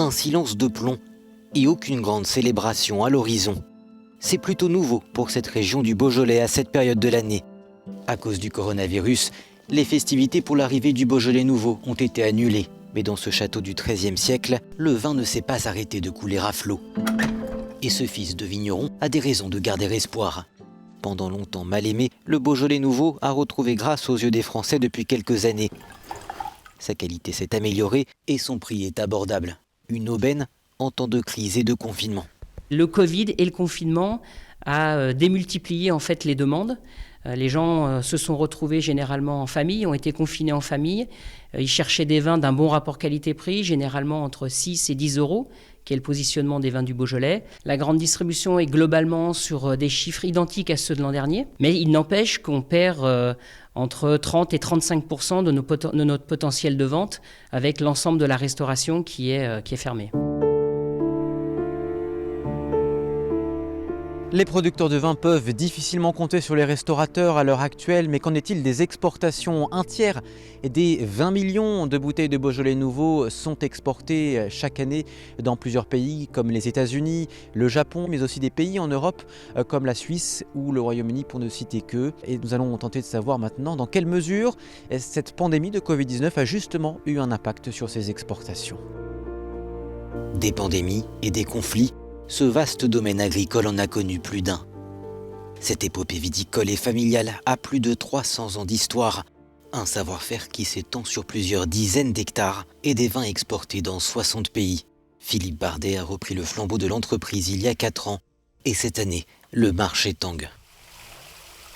Un silence de plomb et aucune grande célébration à l'horizon. C'est plutôt nouveau pour cette région du Beaujolais à cette période de l'année. À cause du coronavirus, les festivités pour l'arrivée du Beaujolais nouveau ont été annulées. Mais dans ce château du XIIIe siècle, le vin ne s'est pas arrêté de couler à flot. Et ce fils de vigneron a des raisons de garder espoir. Pendant longtemps mal aimé, le Beaujolais nouveau a retrouvé grâce aux yeux des Français depuis quelques années. Sa qualité s'est améliorée et son prix est abordable. Une aubaine en temps de crise et de confinement. Le Covid et le confinement a démultiplié en fait les demandes. Les gens se sont retrouvés généralement en famille, ont été confinés en famille. Ils cherchaient des vins d'un bon rapport qualité-prix, généralement entre 6 et 10 euros, qui est le positionnement des vins du Beaujolais. La grande distribution est globalement sur des chiffres identiques à ceux de l'an dernier, mais il n'empêche qu'on perd entre 30 et 35% de notre potentiel de vente avec l'ensemble de la restauration qui est fermée. Les producteurs de vin peuvent difficilement compter sur les restaurateurs à l'heure actuelle, mais qu'en est-il des exportations? Un tiers des 20 millions de bouteilles de Beaujolais nouveau sont exportées chaque année dans plusieurs pays comme les États-Unis, le Japon, mais aussi des pays en Europe comme la Suisse ou le Royaume-Uni pour ne citer qu'eux. Et nous allons tenter de savoir maintenant dans quelle mesure cette pandémie de Covid-19 a justement eu un impact sur ces exportations. Des pandémies et des conflits, ce vaste domaine agricole en a connu plus d'un. Cette épopée viticole et familiale a plus de 300 ans d'histoire, un savoir-faire qui s'étend sur plusieurs dizaines d'hectares et des vins exportés dans 60 pays. Philippe Bardet a repris le flambeau de l'entreprise il y a 4 ans et cette année, le marché tangue.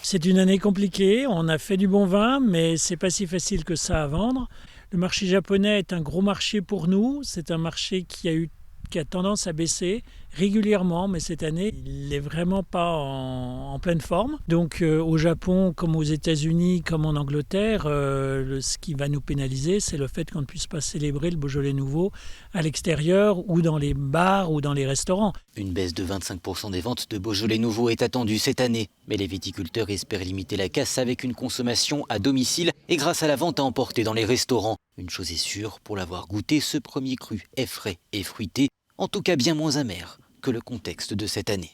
C'est une année compliquée, on a fait du bon vin, mais c'est pas si facile que ça à vendre. Le marché japonais est un gros marché pour nous, c'est un marché qui a tendance à baisser régulièrement, mais cette année, il n'est vraiment pas en pleine forme. Donc au Japon, comme aux États-Unis, comme en Angleterre, ce qui va nous pénaliser, c'est le fait qu'on ne puisse pas célébrer le Beaujolais nouveau à l'extérieur ou dans les bars ou dans les restaurants. Une baisse de 25% des ventes de Beaujolais nouveau est attendue cette année. Mais les viticulteurs espèrent limiter la casse avec une consommation à domicile et grâce à la vente à emporter dans les restaurants. Une chose est sûre, pour l'avoir goûté, ce premier cru est frais et fruité, en tout cas bien moins amer que le contexte de cette année.